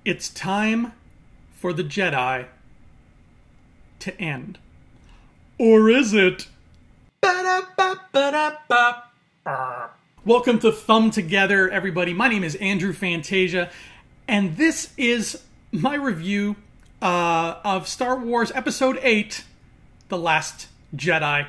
It's time for the Jedi to end. Or is it? Welcome to Thumb Together, everybody. My name is Andrew Fantasia, and this is my review of Star Wars Episode 8, The Last Jedi.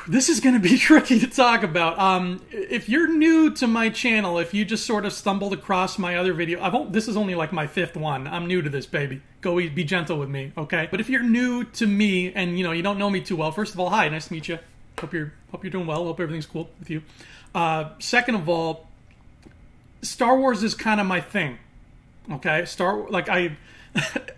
This is going to be tricky to talk about. If you're new to my channel, if you just sort of stumbled across my other video, this is only like my 5th one. I'm new to this, baby. Be gentle with me, okay? But if you're new to me and you don't know me too well, first of all, hi, nice to meet you. Hope you're doing well. Hope everything's cool with you. Second of all, Star Wars is kind of my thing, okay?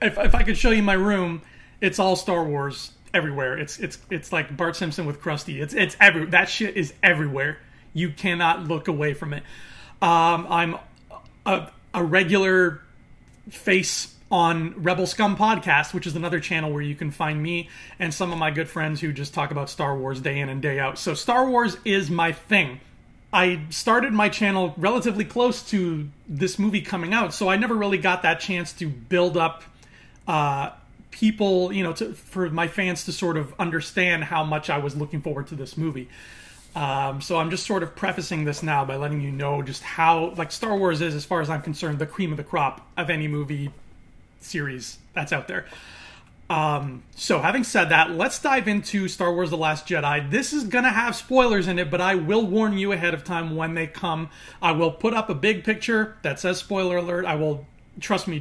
if I could show you my room, it's all Star Wars. Everywhere. It's like Bart Simpson with Krusty. It's that shit is everywhere. You cannot look away from it. I'm a regular face on Rebel Scum Podcast, which is another channel where you can find me and some of my good friends who just talk about Star Wars day in and day out. So Star Wars is my thing. I started my channel relatively close to this movie coming out, so I never really got that chance to build up people, for my fans to sort of understand how much I was looking forward to this movie. So I'm just sort of prefacing this now by letting you know just how, Star Wars is, as far as I'm concerned, the cream of the crop of any movie series that's out there. So having said that, let's dive into Star Wars The Last Jedi. This is going to have spoilers in it, but I will warn you ahead of time when they come. I will put up a big picture that says spoiler alert. I will, trust me,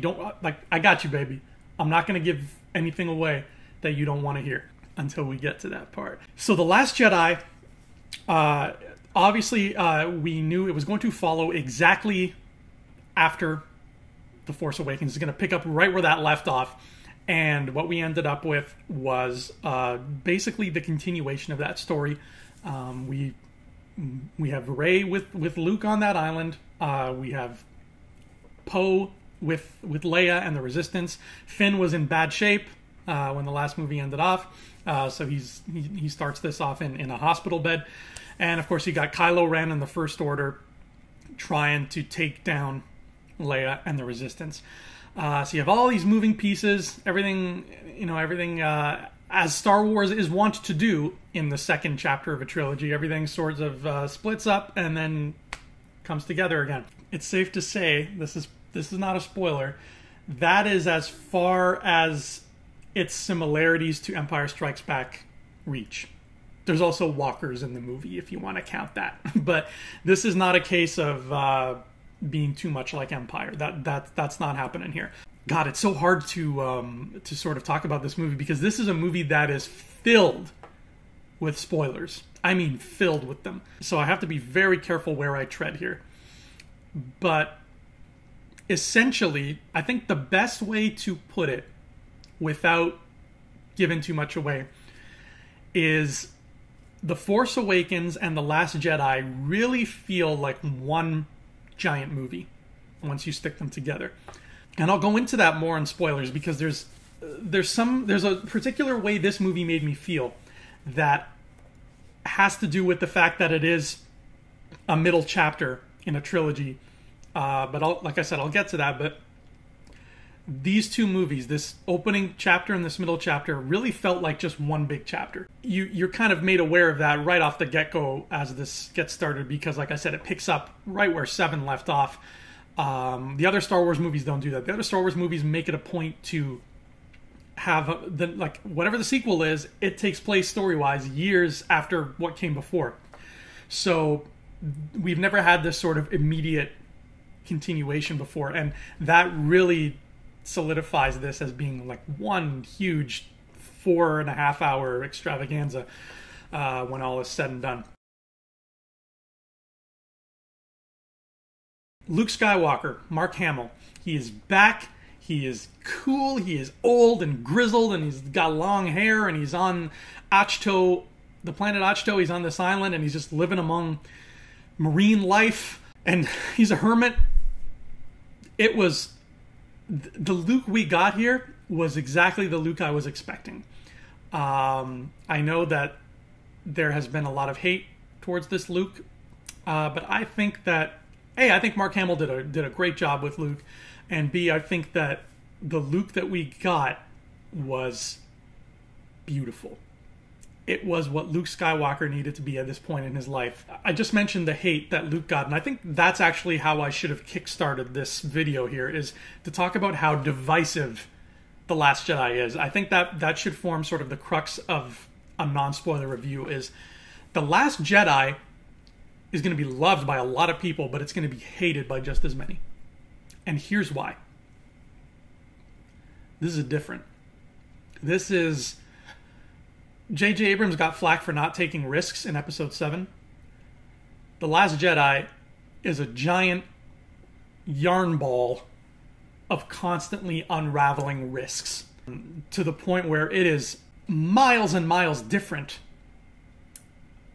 I got you, baby. I'm not going to give anything away that you don't want to hear until we get to that part. So The Last Jedi, obviously we knew it was going to follow exactly after The Force Awakens. It's going to pick up right where that left off. And what we ended up with was basically the continuation of that story. We have Rey with Luke on that island. We have Poe with Leia and the Resistance. Finn was in bad shape when the last movie ended off, so he starts this off in a hospital bed, and of course you got Kylo Ren and the First Order trying to take down Leia and the Resistance. So you have all these moving pieces, everything as Star Wars is wont to do in the second chapter of a trilogy. Everything sort of splits up and then comes together again. It's safe to say, this is not a spoiler, that is as far as its similarities to Empire Strikes Back reach. There's also walkers in the movie, if you want to count that. But this is not a case of being too much like Empire. That's not happening here. God, it's so hard to sort of talk about this movie, because this is a movie that is filled with spoilers. I mean, filled with them. So I have to be very careful where I tread here. But essentially, I think the best way to put it, without giving too much away, is The Force Awakens and The Last Jedi really feel like one giant movie once you stick them together. And I'll go into that more in spoilers, because there's a particular way this movie made me feel that has to do with the fact that it is a middle chapter in a trilogy. But like I said, I'll get to that. But these two movies, this opening chapter and this middle chapter, really felt like just one big chapter. You're kind of made aware of that right off the get-go as this gets started, because, like I said, it picks up right where 7 left off. The other Star Wars movies don't do that. The other Star Wars movies make it a point to have whatever the sequel is, it takes place story-wise years after what came before. So we've never had this sort of immediate continuation before, and that really solidifies this as being like one huge 4.5 hour extravaganza when all is said and done. Luke Skywalker, Mark Hamill, he is back. He is cool. He is old and grizzled, and he's got long hair, and he's on Ahch-To, the planet Ahch-To. He's on this island, and he's just living among marine life, and he's a hermit. It was the Luke we got here was exactly the Luke I was expecting. I know that there has been a lot of hate towards this Luke, but I think that A, I think Mark Hamill did a great job with Luke, and B, I think that the Luke that we got was beautiful. It was what Luke Skywalker needed to be at this point in his life. I just mentioned the hate that Luke got, and I think that's actually how I should have kickstarted this video here, is to talk about how divisive The Last Jedi is. I think that should form sort of the crux of a non-spoiler review, is The Last Jedi is going to be loved by a lot of people, but it's going to be hated by just as many. And here's why. This is different. This is... J.J. Abrams got flack for not taking risks in Episode 7. The Last Jedi is a giant yarn ball of constantly unraveling risks, to the point where it is miles and miles different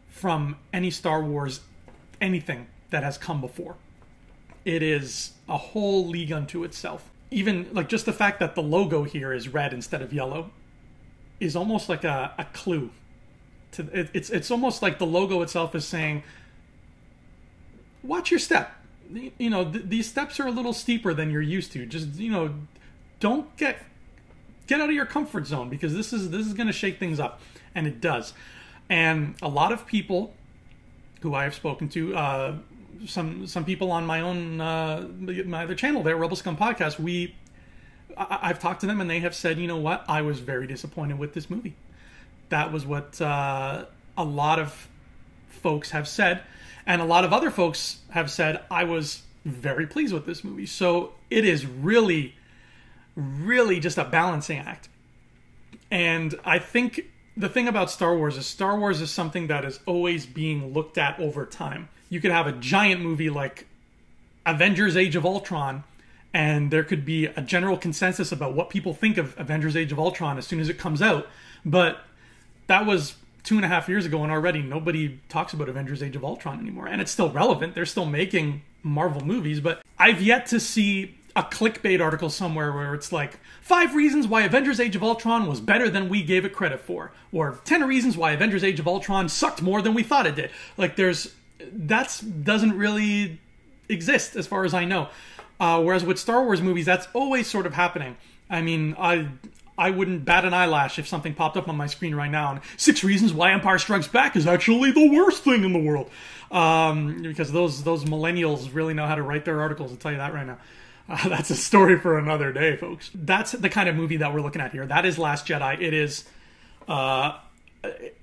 from any Star Wars anything that has come before. It is a whole league unto itself. Even like just the fact that the logo here is red instead of yellow is almost like a clue. It's almost like the logo itself is saying, watch your step. You know, these steps are a little steeper than you're used to. Just, you know, don't get out of your comfort zone, because this is going to shake things up. And it does. And a lot of people who I have spoken to, some people on my own my other channel there, Rebel Scum Podcast, I've talked to them and they have said, you know what, I was very disappointed with this movie. That was what a lot of folks have said, and a lot of other folks have said I was very pleased with this movie. So it is really, really just a balancing act. And I think the thing about Star Wars is something that is always being looked at over time. You could have a giant movie like Avengers Age of Ultron, and there could be a general consensus about what people think of Avengers Age of Ultron as soon as it comes out. But that was 2.5 years ago, and already nobody talks about Avengers Age of Ultron anymore. And it's still relevant. They're still making Marvel movies. But I've yet to see a clickbait article somewhere where it's like, 5 reasons why Avengers Age of Ultron was better than we gave it credit for. Or 10 reasons why Avengers Age of Ultron sucked more than we thought it did. Like, that doesn't really exist as far as I know. Whereas with Star Wars movies, that's always sort of happening. I mean, I wouldn't bat an eyelash if something popped up on my screen right now and 6 reasons why Empire Strikes Back is actually the worst thing in the world. Because those millennials really know how to write their articles, I'll tell you that right now. That's a story for another day, folks. That's the kind of movie that we're looking at here. That is Last Jedi. It is...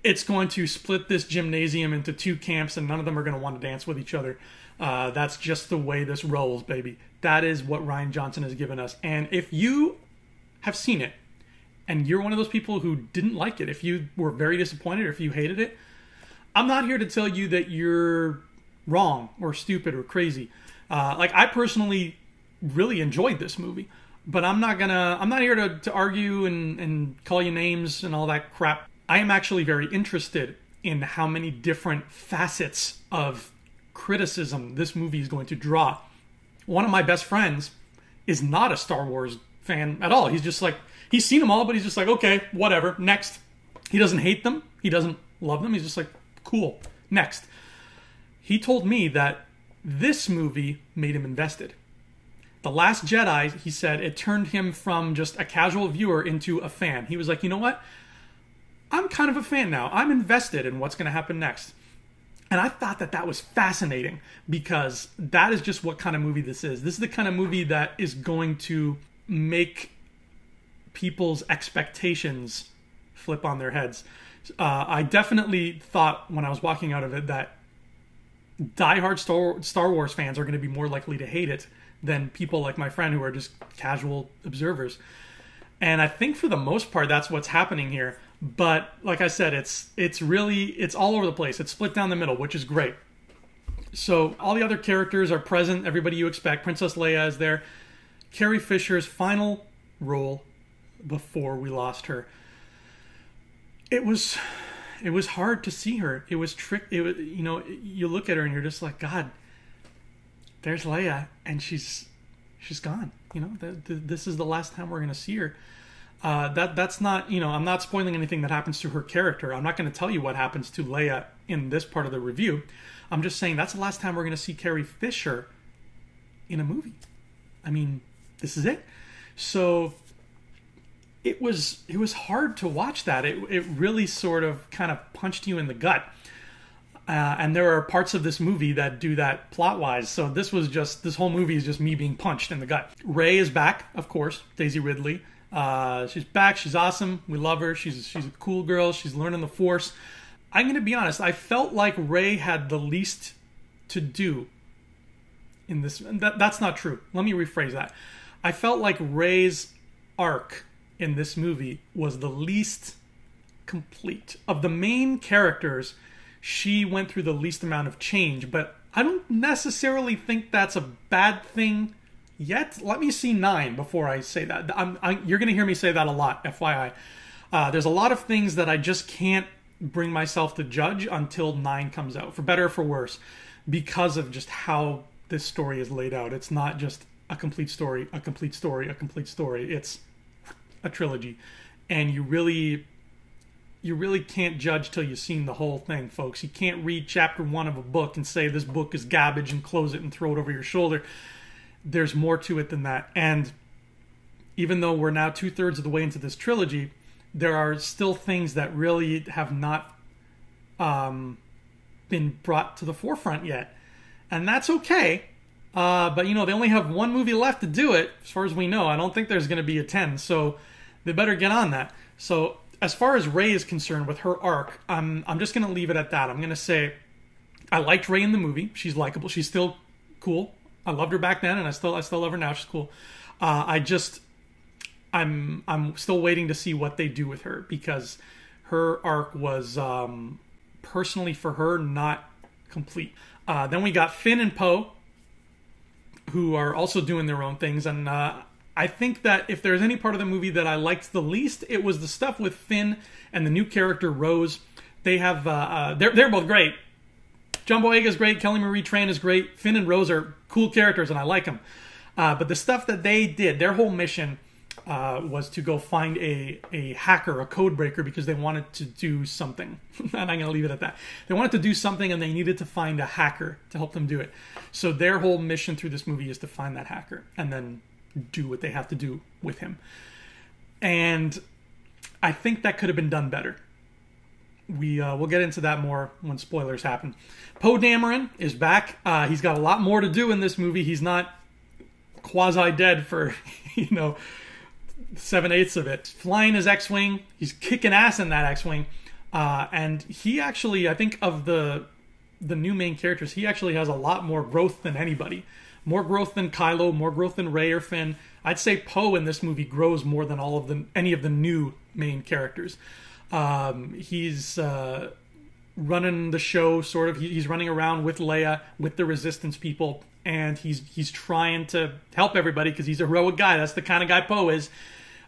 it's going to split this gymnasium into 2 camps, and none of them are going to want to dance with each other. That's just the way this rolls, baby. That is what Rian Johnson has given us. And if you have seen it, and you're one of those people who didn't like it, if you were very disappointed, or if you hated it, I'm not here to tell you that you're wrong, or stupid, or crazy. Like, I personally really enjoyed this movie. But I'm not here to argue and call you names and all that crap. I am actually very interested in how many different facets of criticism this movie is going to draw. One of my best friends is not a Star Wars fan at all. He's just like, he's seen them all, but he's just like, okay, whatever, next. He doesn't hate them. He doesn't love them. He's just like, cool, next. He told me that this movie made him invested. The Last Jedi, he said, it turned him from just a casual viewer into a fan. He was like, you know what? I'm kind of a fan now. I'm invested in what's going to happen next. And I thought that was fascinating, because that is just what kind of movie this is. This is the kind of movie that is going to make people's expectations flip on their heads. I definitely thought when I was walking out of it that diehard Star Wars fans are going to be more likely to hate it than people like my friend who are just casual observers. And I think for the most part, that's what's happening here. But like I said, it's all over the place. It's split down the middle, which is great. So all the other characters are present. Everybody you expect. Princess Leia is there. Carrie Fisher's final role before we lost her. It was hard to see her. It was you look at her and you're just like, God, there's Leia, and she's gone. You know, this is the last time we're going to see her. That's not, I'm not spoiling anything that happens to her character. I'm not going to tell you what happens to Leia in this part of the review. I'm just saying that's the last time we're going to see Carrie Fisher in a movie. I mean, this is it. So it was hard to watch that. It really sort of kind of punched you in the gut. And there are parts of this movie that do that plot-wise. So this whole movie is just me being punched in the gut. Rey is back, of course, Daisy Ridley. She's back. She's awesome. We love her. She's a cool girl. She's learning the Force. I'm going to be honest. I felt like Rey had the least to do in this. That's not true. Let me rephrase that. I felt like Rey's arc in this movie was the least complete. Of the main characters, she went through the least amount of change, but I don't necessarily think that's a bad thing yet. Let me see 9 before I say that. You're going to hear me say that a lot, FYI. There's a lot of things that I just can't bring myself to judge until 9 comes out, for better or for worse, because of just how this story is laid out. It's not just a complete story, a complete story, a complete story. It's a trilogy. And you really can't judge till you've seen the whole thing, folks. You can't read chapter 1 of a book and say this book is garbage and close it and throw it over your shoulder. There's more to it than that. And even though we're now 2/3 of the way into this trilogy, there are still things that really have not been brought to the forefront yet. And that's okay. But, they only have 1 movie left to do it, as far as we know. I don't think there's going to be a 10, so they better get on that. So as far as Rey is concerned with her arc, I'm just going to leave it at that. I'm going to say I liked Rey in the movie. She's likable. She's still cool. I loved her back then, and I still love her now. She's cool. I'm still waiting to see what they do with her, because her arc was personally for her not complete. Then we got Finn and Poe, who are also doing their own things, and I think that if there's any part of the movie that I liked the least, it was the stuff with Finn and the new character Rose. They have they're both great. John Boyega's great. Kelly Marie Tran is great. Finn and Rose are cool characters, and I like them. But the stuff that they did, their whole mission was to go find a hacker, a code breaker, because they wanted to do something. And I'm going to leave it at that. They wanted to do something, and they needed to find a hacker to help them do it. So their whole mission through this movie is to find that hacker and then do what they have to do with him. And I think that could have been done better. We'll get into that more when spoilers happen. Poe Dameron is back. He's got a lot more to do in this movie. He's not quasi-dead for, 7/8 of it. Flying his X-Wing. He's kicking ass in that X-Wing. And he actually, I think of the new main characters, he actually has a lot more growth than anybody. More growth than Kylo, more growth than Rey or Finn. I'd say Poe in this movie grows more than any of the new main characters. He's running the show, sort of. He's running around with Leia, with the Resistance people, and he's trying to help everybody because he's a heroic guy. That's the kind of guy Poe is.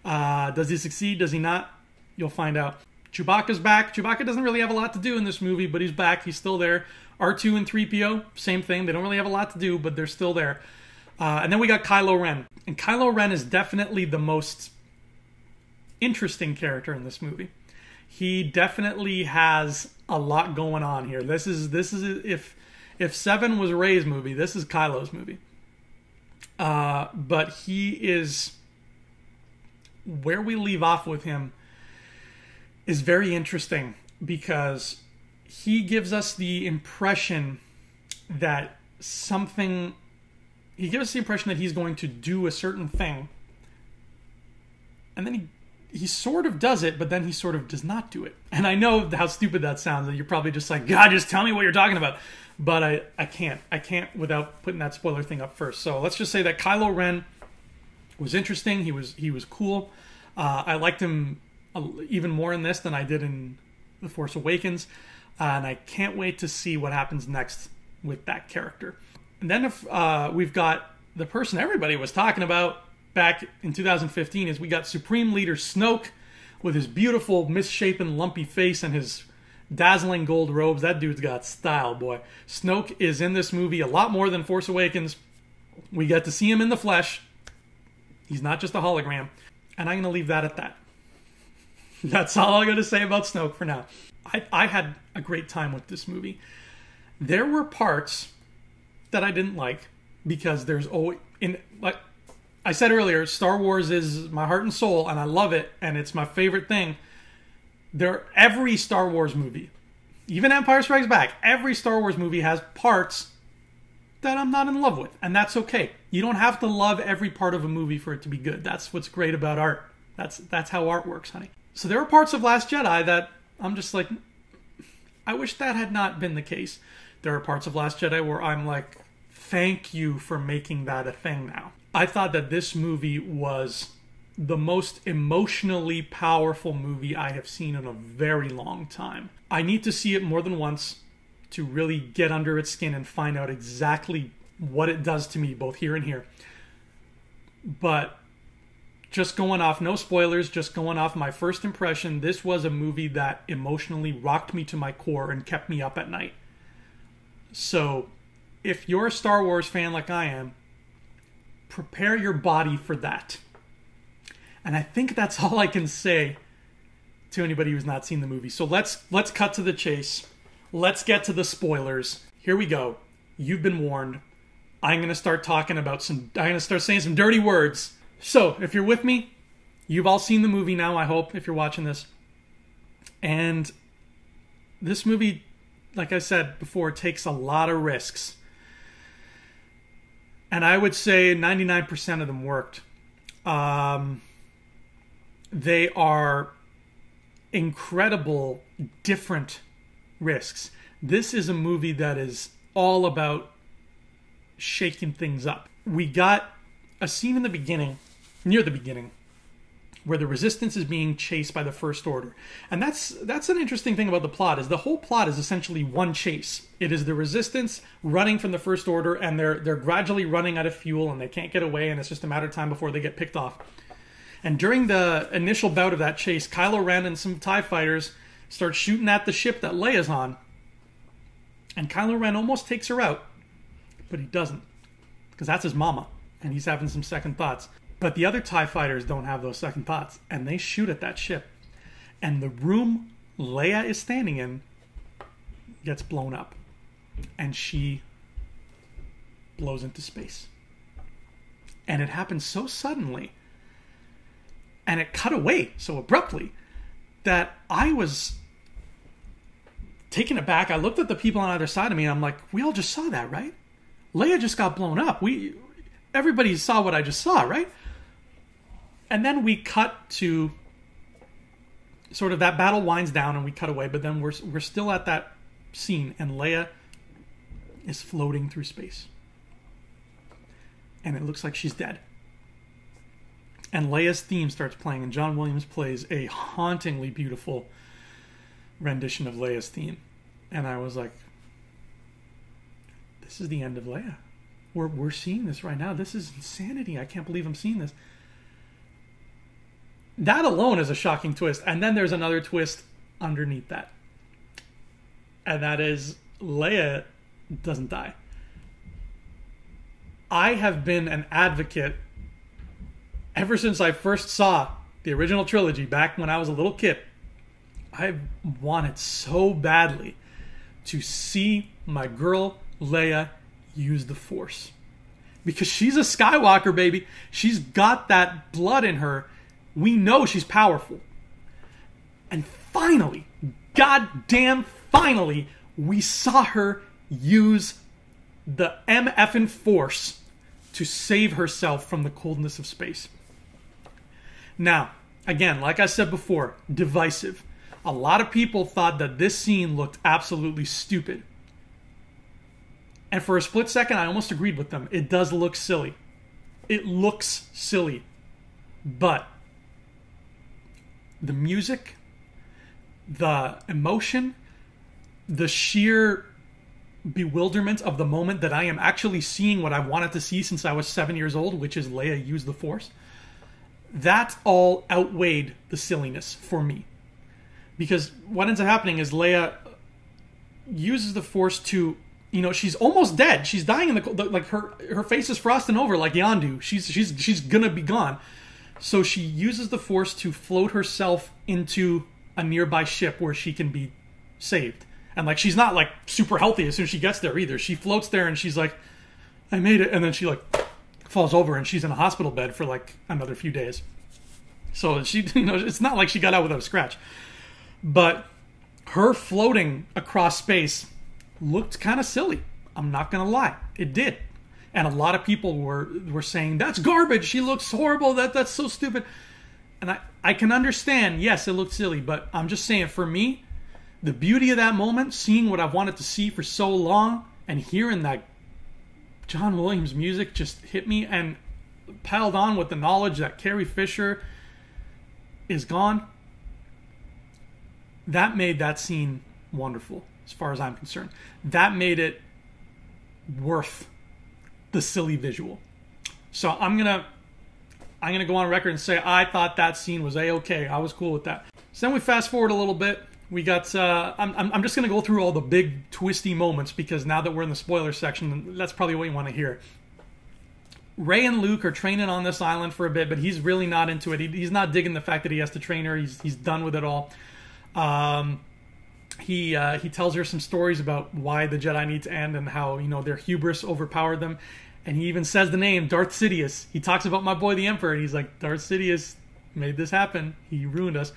Does he succeed? Does he not? You'll find out. Chewbacca's back. Chewbacca doesn't really have a lot to do in this movie, but he's back. He's still there. R2 and 3PO, same thing. They don't really have a lot to do, but they're still there. And then we got Kylo Ren. And Kylo Ren is definitely the most interesting character in this movie. He definitely has a lot going on here. This is if 7 was Rey's movie, this is Kylo's movie. But he is, where we leave off with him is very interesting, because he gives us the impression that he's going to do a certain thing, and then he sort of does it, but then he sort of does not do it. And I know how stupid that sounds, and you're probably just like, God, just tell me what you're talking about. But I can't without putting that spoiler thing up first. So let's just say that Kylo Ren was interesting. He was cool. I liked him even more in this than I did in The Force Awakens. And I can't wait to see what happens next with that character. And then if we've got the person everybody was talking about back in 2015 is we got Supreme Leader Snoke with his beautiful misshapen lumpy face and his dazzling gold robes. That dude's got style, boy. Snoke is in this movie a lot more than Force Awakens. We get to see him in the flesh. He's not just a hologram. And I'm going to leave that at that. That's all I'm going to say about Snoke for now. I had a great time with this movie. There were parts that I didn't like. because there's always, like I said earlier, Star Wars is my heart and soul, and I love it, and it's my favorite thing. Every Star Wars movie, even Empire Strikes Back, every Star Wars movie has parts that I'm not in love with, and that's okay. You don't have to love every part of a movie for it to be good. That's what's great about art. That's how art works, honey. So there are parts of Last Jedi that I'm just like, I wish that had not been the case. There are parts of Last Jedi where I'm like, thank you for making that a thing now. I thought that this movie was the most emotionally powerful movie I have seen in a very long time. I need to see it more than once to really get under its skin and find out exactly what it does to me, both here and here. But just going off, no spoilers, just going off my first impression, this was a movie that emotionally rocked me to my core and kept me up at night. So if you're a Star Wars fan like I am, prepare your body for that. And I think that's all I can say to anybody who's not seen the movie. So let's cut to the chase. Let's get to the spoilers. Here we go. You've been warned. I'm going to start saying some dirty words. So, if you're with me, you've all seen the movie now, I hope, if you're watching this. And this movie, like I said before, takes a lot of risks. And I would say 99% of them worked. They are incredible, different risks. This is a movie that is all about shaking things up. We got a scene in the beginning, near the beginning, where the Resistance is being chased by the First Order. And that's an interesting thing about the plot, is the whole plot is essentially one chase. It is the Resistance running from the First Order, and they're gradually running out of fuel, and they can't get away, and it's just a matter of time before they get picked off. And during the initial bout of that chase, Kylo Ren and some TIE fighters start shooting at the ship that Leia's on. And Kylo Ren almost takes her out, but he doesn't, because that's his mama, and he's having some second thoughts. But the other TIE fighters don't have those second thoughts, and they shoot at that ship. And the room Leia is standing in gets blown up, and she blows into space. And it happens so suddenly, and it cut away so abruptly, that I was taken aback. I looked at the people on either side of me, and I'm like, we all just saw that, right? Leia just got blown up. Everybody saw what I just saw, right? And then we cut to sort of that battle winds down and we cut away, but then we're still at that scene, and Leia is floating through space. And it looks like she's dead. And Leia's theme starts playing, and John Williams plays a hauntingly beautiful rendition of Leia's theme. And I was like, this is the end of Leia. We're seeing this right now. This is insanity. I can't believe I'm seeing this. That alone is a shocking twist. And then there's another twist underneath that. And that is Leia doesn't die. I have been an advocate ever since I first saw the original trilogy back when I was a little kid. I wanted so badly to see my girl Leia use the Force. Because she's a Skywalker, baby. She's got that blood in her. We know she's powerful. And finally, goddamn finally, we saw her use the MFing Force to save herself from the coldness of space. Now, again, like I said before, divisive. A lot of people thought that this scene looked absolutely stupid. And for a split second, I almost agreed with them. It does look silly. It looks silly. But the music, the emotion, the sheer bewilderment of the moment that I am actually seeing what I wanted to see since I was 7 years old, which is Leia use the Force, that all outweighed the silliness for me. Because what ends up happening is Leia uses the Force to, she's almost dead. She's dying in the like her face is frosting over like Yondu. She's gonna be gone. So she uses the Force to float herself into a nearby ship where she can be saved. And she's not super healthy as soon as she gets there either. She floats there and she's like, I made it. And then she like falls over and she's in a hospital bed for like another few days. So she, it's not like she got out without a scratch. But her floating across space looked kind of silly. I'm not going to lie. It did. And a lot of people were saying, that's garbage. She looks horrible. That's so stupid. And I can understand, yes, it looked silly. But I'm just saying, for me, the beauty of that moment, seeing what I've wanted to see for so long, and hearing that John Williams music just hit me, and piled on with the knowledge that Carrie Fisher is gone, that made that scene wonderful, as far as I'm concerned. That made it worth the silly visual. So I'm gonna go on record and say I thought that scene was A-okay. I was cool with that. So then we fast forward a little bit. We got I'm just gonna go through all the big twisty moments, because now that we're in the spoiler section, that's probably what you want to hear. Rey and Luke are training on this island for a bit, but he's really not into it. He's not digging the fact that he has to train her. He's done with it all. He tells her some stories about why the Jedi need to end and how, their hubris overpowered them. And he even says the name, Darth Sidious. He talks about my boy the Emperor, and he's like, Darth Sidious made this happen. He ruined us.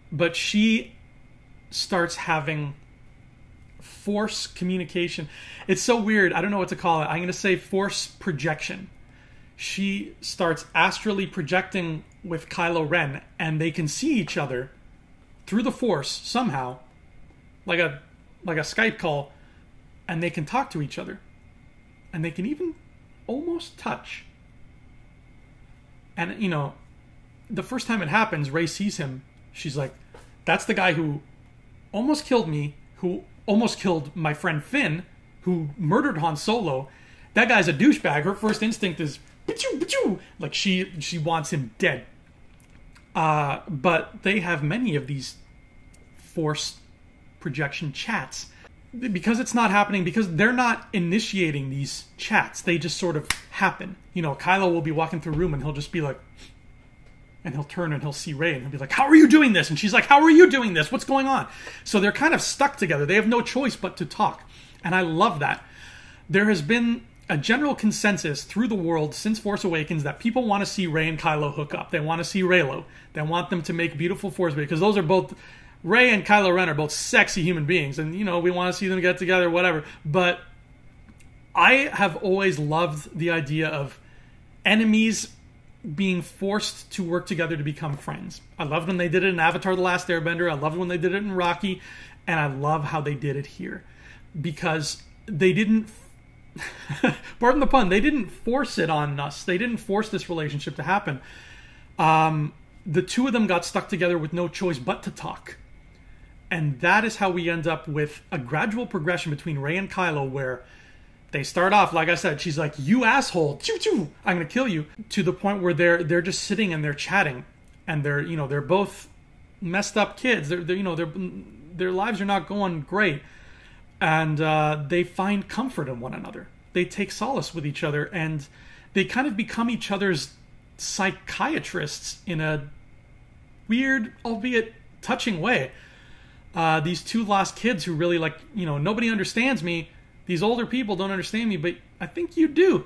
But she starts having force communication. It's so weird. I don't know what to call it. I'm going to say force projection. She starts astrally projecting with Kylo Ren, and they can see each other through the force somehow, like a Skype call, and they can talk to each other, and they can even almost touch. And the first time it happens, Rey sees him. She's like, that's the guy who almost killed me, who almost killed my friend Finn, who murdered Han Solo. That guy's a douchebag. Her first instinct is, like she wants him dead. But they have many of these force projection chats. Because it's not happening, because they're not initiating these chats. They just sort of happen. Kylo will be walking through a room and he'll just be like, and he'll turn and he'll see Rey and he'll be like, how are you doing this? And she's like, how are you doing this? What's going on? So they're kind of stuck together. They have no choice but to talk. And I love that. There has been a general consensus through the world since Force Awakens that people want to see Rey and Kylo hook up. They want to see Reylo. They want them to make beautiful Force, because those are both, Rey and Kylo Ren are both sexy human beings. And, we want to see them get together, whatever. But I have always loved the idea of enemies being forced to work together to become friends. I loved when they did it in Avatar: The Last Airbender. I loved when they did it in Rocky. And I love how they did it here. Because they didn't, pardon the pun, they didn't force it on us. They didn't force this relationship to happen. The two of them got stuck together with no choice but to talk. And that is how we end up with a gradual progression between Rey and Kylo, where they start off, like I said, she's like, you asshole, choo-choo, I'm going to kill you, to the point where they're just sitting and they're chatting, and they're both messed up kids. Their lives are not going great, and they find comfort in one another. They take solace with each other, and they kind of become each other's psychiatrists in a weird, albeit touching way. These two lost kids who really nobody understands me. These older people don't understand me, but I think you do.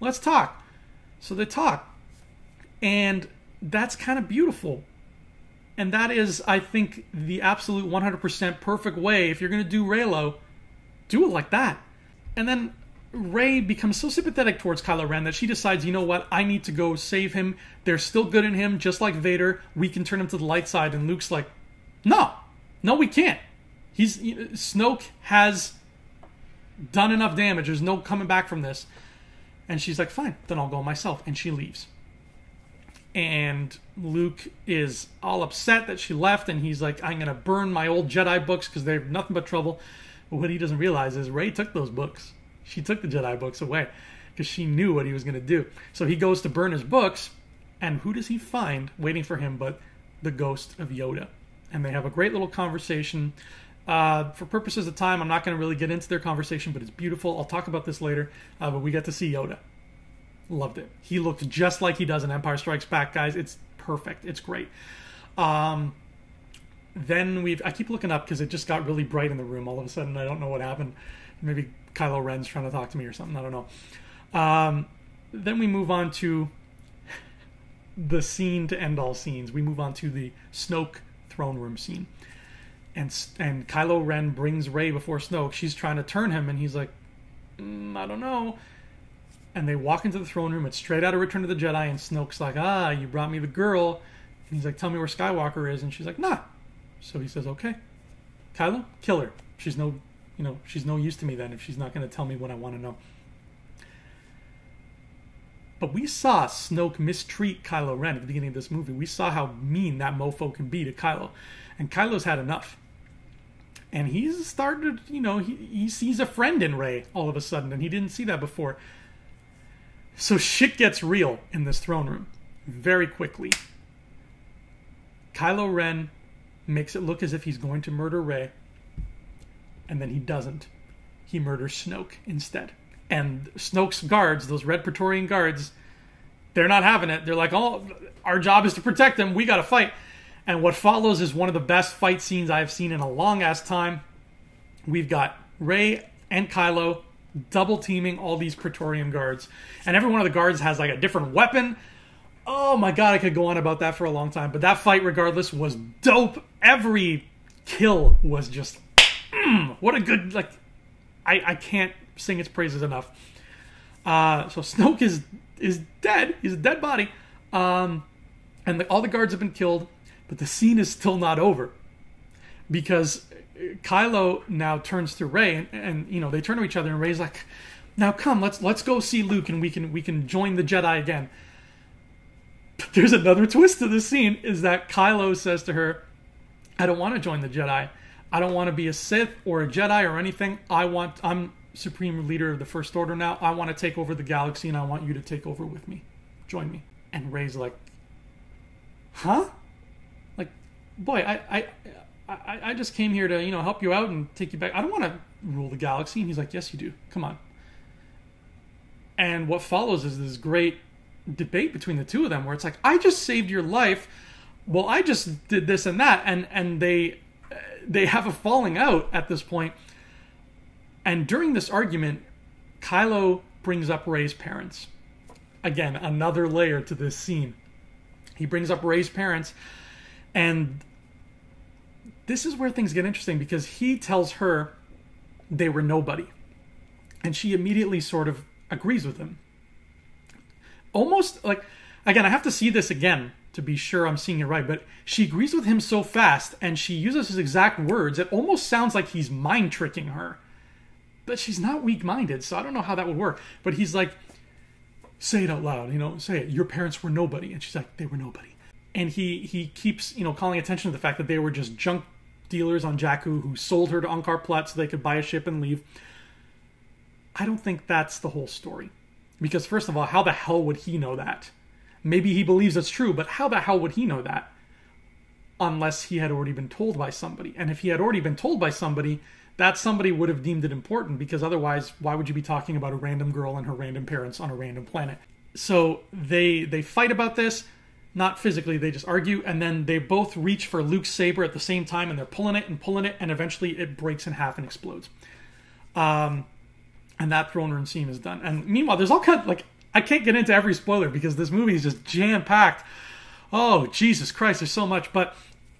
Let's talk. So they talk. And that's kind of beautiful. And that is, I think, the absolute 100% perfect way. If you're going to do Reylo, do it like that. And then Rey becomes so sympathetic towards Kylo Ren that she decides, you know what, I need to go save him. There's still good in him, just like Vader. We can turn him to the light side. And Luke's like, no, we can't. Snoke has done enough damage. There's no coming back from this. And she's like, fine, then I'll go myself. And she leaves. And Luke is all upset that she left, and he's like, I'm going to burn my old Jedi books because they're nothing but trouble. But what he doesn't realize is Rey took those books. She took the Jedi books away because she knew what he was going to do. So he goes to burn his books, and who does he find waiting for him but the ghost of Yoda? And they have a great little conversation. For purposes of time, I'm not going to really get into their conversation, but it's beautiful. I'll talk about this later. But we get to see Yoda. Loved it. He looked just like he does in Empire Strikes Back, guys. It's perfect. It's great. Then I keep looking up because it just got really bright in the room all of a sudden. I don't know what happened. Maybe Kylo Ren's trying to talk to me or something. I don't know. Then we move on to the scene to end all scenes. We move on to the Snoke throne room scene. And Kylo Ren brings Rey before Snoke. She's trying to turn him, and he's like, I don't know. And they walk into the throne room. It's straight out of Return of the Jedi, and Snoke's like, you brought me the girl. And he's like, tell me where Skywalker is. And she's like, nah. So he says, okay, Kylo, kill her. She's no use to me then if she's not going to tell me what I want to know. But we saw Snoke mistreat Kylo Ren at the beginning of this movie. We saw how mean that mofo can be to Kylo. And Kylo's had enough. And he's started, he sees a friend in Rey all of a sudden, and he didn't see that before. So shit gets real in this throne room very quickly. Kylo Ren makes it look as if he's going to murder Rey, and then he doesn't. He murders Snoke instead. And Snoke's guards, those red Praetorian guards, they're not having it. They're like, our job is to protect him. We got to fight. And what follows is one of the best fight scenes I've seen in a long-ass time. We've got Rey and Kylo double teaming all these Praetorian guards. And every one of the guards has like a different weapon. Oh my god, I could go on about that for a long time. But that fight, regardless, was dope. Every kill was just... what a good... I can't sing its praises enough. So Snoke is dead. He's a dead body. And all the guards have been killed. But the scene is still not over, because Kylo now turns to Rey, and they turn to each other, and Rey's like, "Now come, let's go see Luke, and we can join the Jedi again." But there's another twist to this scene: is that Kylo says to her, "I don't want to join the Jedi. I don't want to be a Sith or a Jedi or anything. I'm Supreme Leader of the First Order now. I want to take over the galaxy, and I want you to take over with me. Join me." And Rey's like, "Huh? Boy, I just came here to, help you out and take you back. I don't want to rule the galaxy." And he's like, "Yes, you do. Come on." And what follows is this great debate between the two of them, where it's like, "I just saved your life. Well, I just did this and that." And they have a falling out at this point. And during this argument, Kylo brings up Rey's parents. Again, another layer to this scene. He brings up Rey's parents. And this is where things get interesting, because he tells her they were nobody. And she immediately sort of agrees with him. Almost like, again, I have to see this again to be sure I'm seeing it right, but she agrees with him so fast, and she uses his exact words, it almost sounds like he's mind tricking her. But she's not weak-minded, so I don't know how that would work. But he's like, say it out loud, say it. Your parents were nobody. And she's like, they were nobody. And he keeps, calling attention to the fact that they were just junk dealers on Jakku who sold her to Unkar Plutt so they could buy a ship and leave. I don't think that's the whole story. Because first of all, how the hell would he know that? Maybe he believes it's true, but how the hell would he know that? Unless he had already been told by somebody. And if he had already been told by somebody, that somebody would have deemed it important, because otherwise, why would you be talking about a random girl and her random parents on a random planet? So they fight about this. Not physically, they just argue, and then they both reach for Luke's saber at the same time, and they're pulling it, and eventually it breaks in half and explodes. And that throne room scene is done. And meanwhile, there's all kinds, I can't get into every spoiler, because this movie is just jam-packed. Oh, Jesus Christ, there's so much. But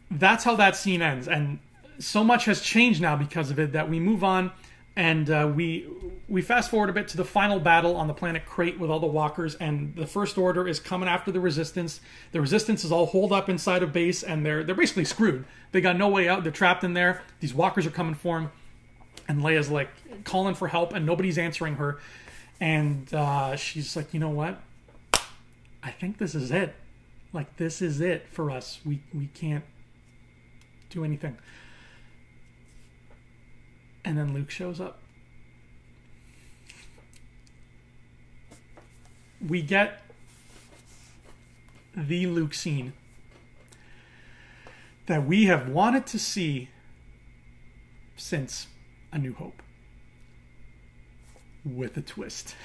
that's how that scene ends, and so much has changed now because of it that we move on, and we fast forward a bit to the final battle on the planet Crate with all the walkers, and the First Order is coming after the Resistance. The Resistance is all holed up inside a base, and they're basically screwed. They got no way out. They're trapped in there. These walkers are coming for them, and Leia's calling for help, and nobody's answering her. And she's like, you know what? I think this is it. This is it for us. We can't do anything. And then Luke shows up. We get the Luke scene that we have wanted to see since A New Hope. With a twist.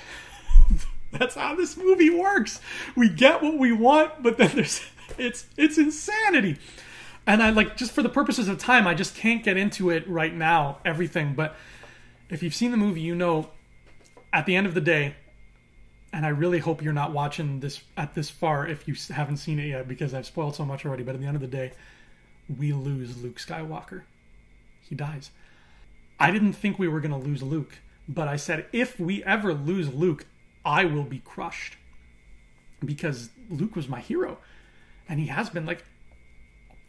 That's how this movie works. We get what we want, but then it's insanity. And I just for the purposes of time, I just can't get into it right now, everything. But If you've seen the movie, you know at the end of the day, and I really hope you're not watching this at this far if you haven't seen it yet, because I've spoiled so much already, but at the end of the day, we lose Luke Skywalker. He dies. I didn't think we were going to lose Luke, but I said, if we ever lose Luke, I will be crushed. Because Luke was my hero. And he has been. Like,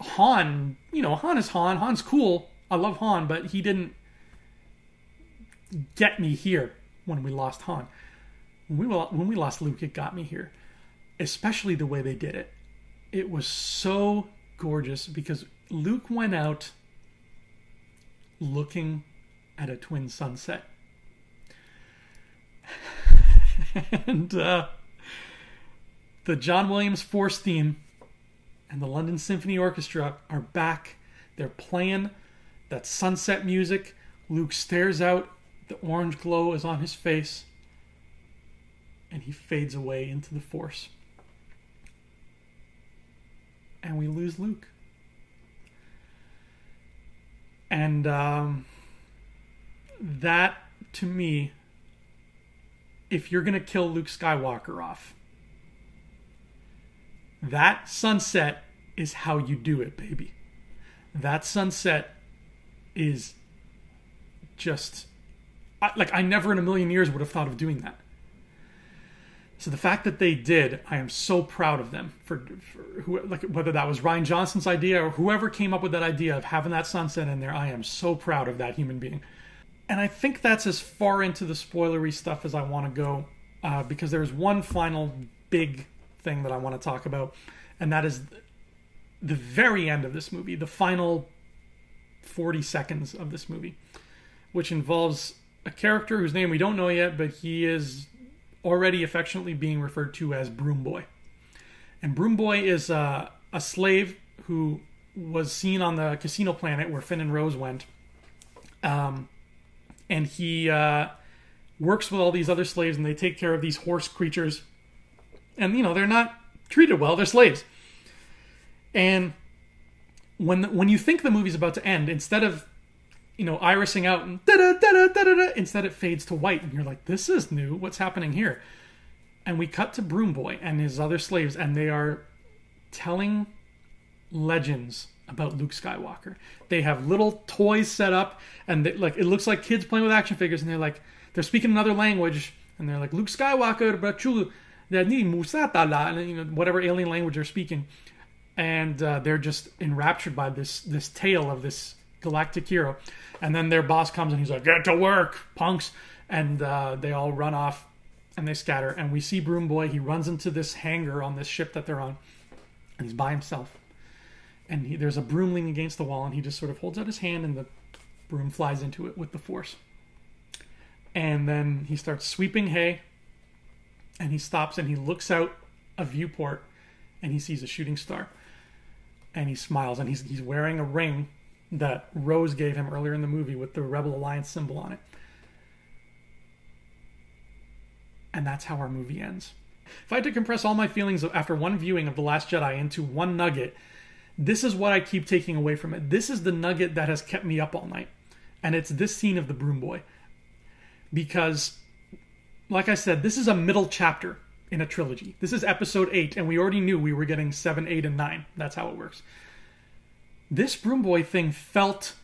Han, Han is Han. Han's cool. I love Han, but he didn't get me here when we lost Han. When we lost Luke, it got me here. Especially the way they did it. It was so gorgeous because Luke went out looking at a twin sunset. And the John Williams Force theme and the London Symphony Orchestra are back. They're playing that sunset music. Luke stares out. The orange glow is on his face. And he fades away into the Force. And we lose Luke. And that, to me, if you're going to kill Luke Skywalker off, that sunset is how you do it, baby. That sunset is just... I never in a million years would have thought of doing that. So the fact that they did, I am so proud of them for whether that was Rian Johnson's idea or whoever came up with that idea of having that sunset in there. I am so proud of that human being. And I think that's as far into the spoilery stuff as I want to go, because there's one final big thing that I want to talk about, and that is the very end of this movie, the final 40 seconds of this movie, which involves a character whose name we don't know yet, but he is already affectionately being referred to as Broom Boy. And Broom Boy is a slave who was seen on the casino planet where Finn and Rose went. And he works with all these other slaves, and they take care of these horse creatures. And, they're not treated well. They're slaves. And when you think the movie's about to end, instead of, irising out and da-da-da-da-da-da, instead it fades to white. And you're like, this is new. What's happening here? And we cut to Broom Boy and his other slaves, and they are telling legends about Luke Skywalker. They have little toys set up, and it looks like kids playing with action figures, and they're speaking another language, and they're like, Luke Skywalker, and whatever alien language they're speaking. And they're just enraptured by this tale of this galactic hero. And then their boss comes and he's like, get to work, punks. And they all run off and they scatter. And we see Broom Boy. He runs into this hangar on this ship that they're on. And he's by himself. And there's a broom leaning against the wall, and he just sort of holds out his hand, and the broom flies into it with the Force. And then he starts sweeping hay. And he stops and he looks out a viewport, and he sees a shooting star. And he smiles, and he's wearing a ring that Rose gave him earlier in the movie with the Rebel Alliance symbol on it. And that's how our movie ends. If I had to compress all my feelings after one viewing of The Last Jedi into one nugget, this is what I keep taking away from it. This is the nugget that has kept me up all night. And it's this scene of the Broom Boy. Because, like I said, this is a middle chapter in a trilogy. This is episode 8, and we already knew we were getting 7, 8, and 9. That's how it works. This Broom Boy thing felt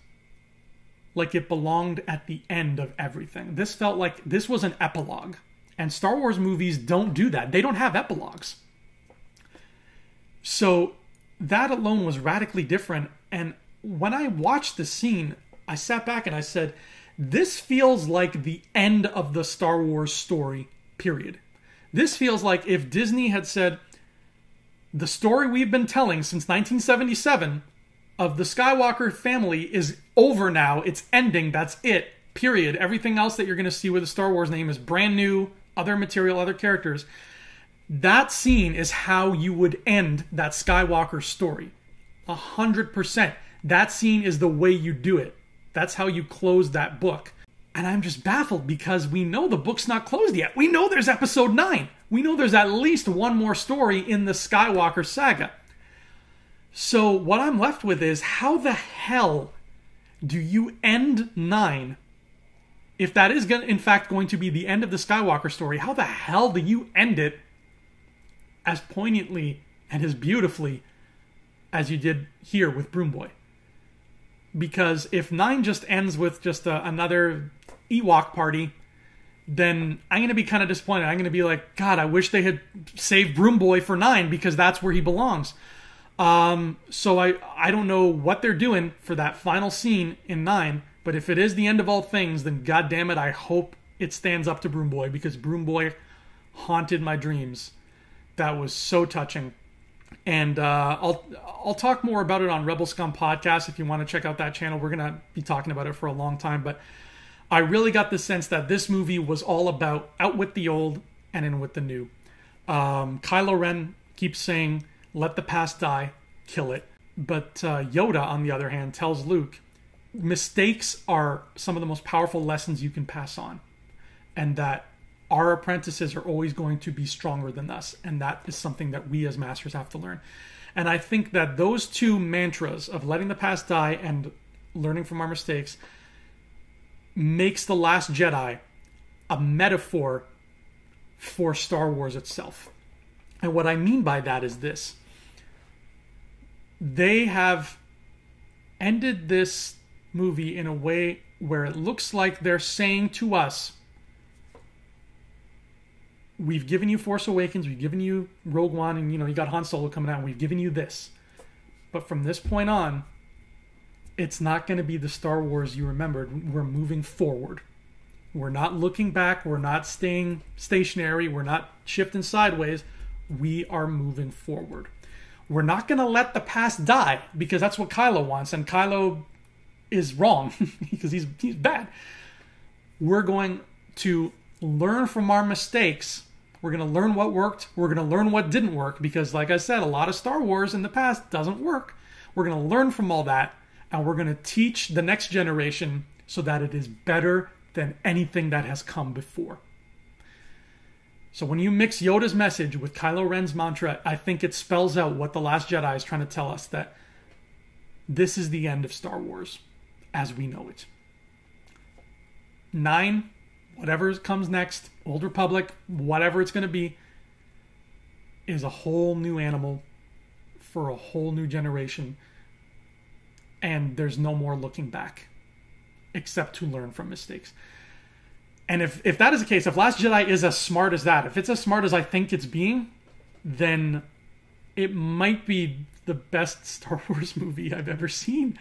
like it belonged at the end of everything. This felt like this was an epilogue. And Star Wars movies don't do that. They don't have epilogues. So that alone was radically different. And when I watched the scene, I sat back and I said, this feels like the end of the Star Wars story, period. This feels like if Disney had said, the story we've been telling since 1977 of the Skywalker family is over now. It's ending. That's it. Period. Everything else that you're going to see with the Star Wars name is brand new, other material, other characters. That scene is how you would end that Skywalker story. 100%. That scene is the way you do it. That's how you close that book. And I'm just baffled because we know the book's not closed yet. We know there's episode 9. We know there's at least one more story in the Skywalker saga. So what I'm left with is, how the hell do you end 9 if that is in fact going to be the end of the Skywalker story, how the hell do you end it as poignantly and as beautifully as you did here with Broom Boy? Because if 9 just ends with just another Ewok party, then I'm going to be kind of disappointed. I'm going to be like, God, I wish they had saved Broom Boy for 9 because that's where he belongs. So I don't know what they're doing for that final scene in 9, but if it is the end of all things, then God damn it, I hope it stands up to Broom Boy, because Broom Boy haunted my dreams. That was so touching. And I'll talk more about it on Rebel Scum Podcast if you want to check out that channel. We're going to be talking about it for a long time, but I really got the sense that this movie was all about out with the old and in with the new. Kylo Ren keeps saying, let the past die, kill it. But Yoda, on the other hand, tells Luke, mistakes are some of the most powerful lessons you can pass on, and that our apprentices are always going to be stronger than us, and that is something that we as masters have to learn. And I think that those two mantras of letting the past die and learning from our mistakes makes The Last Jedi a metaphor for Star Wars itself. And what I mean by that is this: they have ended this movie in a way where it looks like they're saying to us, we've given you Force Awakens, we've given you Rogue One, and you got Han Solo coming out, and we've given you this. But from this point on, it's not going to be the Star Wars you remembered. We're moving forward. We're not looking back. We're not staying stationary. We're not shifting sideways. We are moving forward. We're not going to let the past die, because that's what Kylo wants, and Kylo is wrong because he's bad. We're going to learn from our mistakes. We're going to learn what worked. We're going to learn what didn't work, because like I said, a lot of Star Wars in the past doesn't work. We're going to learn from all that, and we're going to teach the next generation so that it is better than anything that has come before. So when you mix Yoda's message with Kylo Ren's mantra, I think it spells out what The Last Jedi is trying to tell us, that this is the end of Star Wars as we know it. 9, whatever comes next, Old Republic, whatever it's going to be, is a whole new animal for a whole new generation. And there's no more looking back, except to learn from mistakes. And if that is the case, if Last Jedi is as smart as that, if it's as smart as I think it's being, then it might be the best Star Wars movie I've ever seen.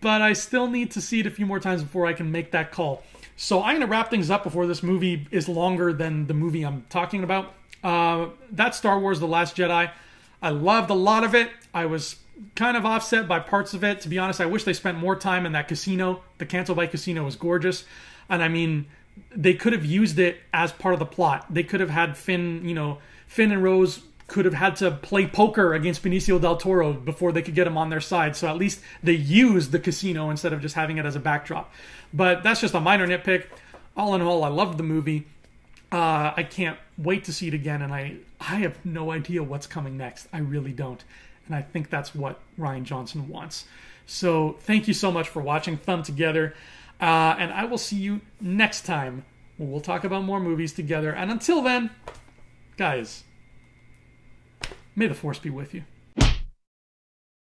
But I still need to see it a few more times before I can make that call. So I'm going to wrap things up before this movie is longer than the movie I'm talking about. That's Star Wars The Last Jedi. I loved a lot of it. I was kind of offset by parts of it. To be honest, I wish they spent more time in that casino. The Canto Bight Casino was gorgeous. And I mean, they could have used it as part of the plot. They could have had Finn and Rose could have had to play poker against Benicio del Toro before they could get him on their side. So at least they used the casino instead of just having it as a backdrop. But that's just a minor nitpick. All in all, I loved the movie. I can't wait to see it again, and I have no idea what's coming next. I really don't. And I think that's what Rian Johnson wants. So thank you so much for watching Thumb Together. And I will see you next time when we'll talk about more movies together. And until then, guys, may the Force be with you.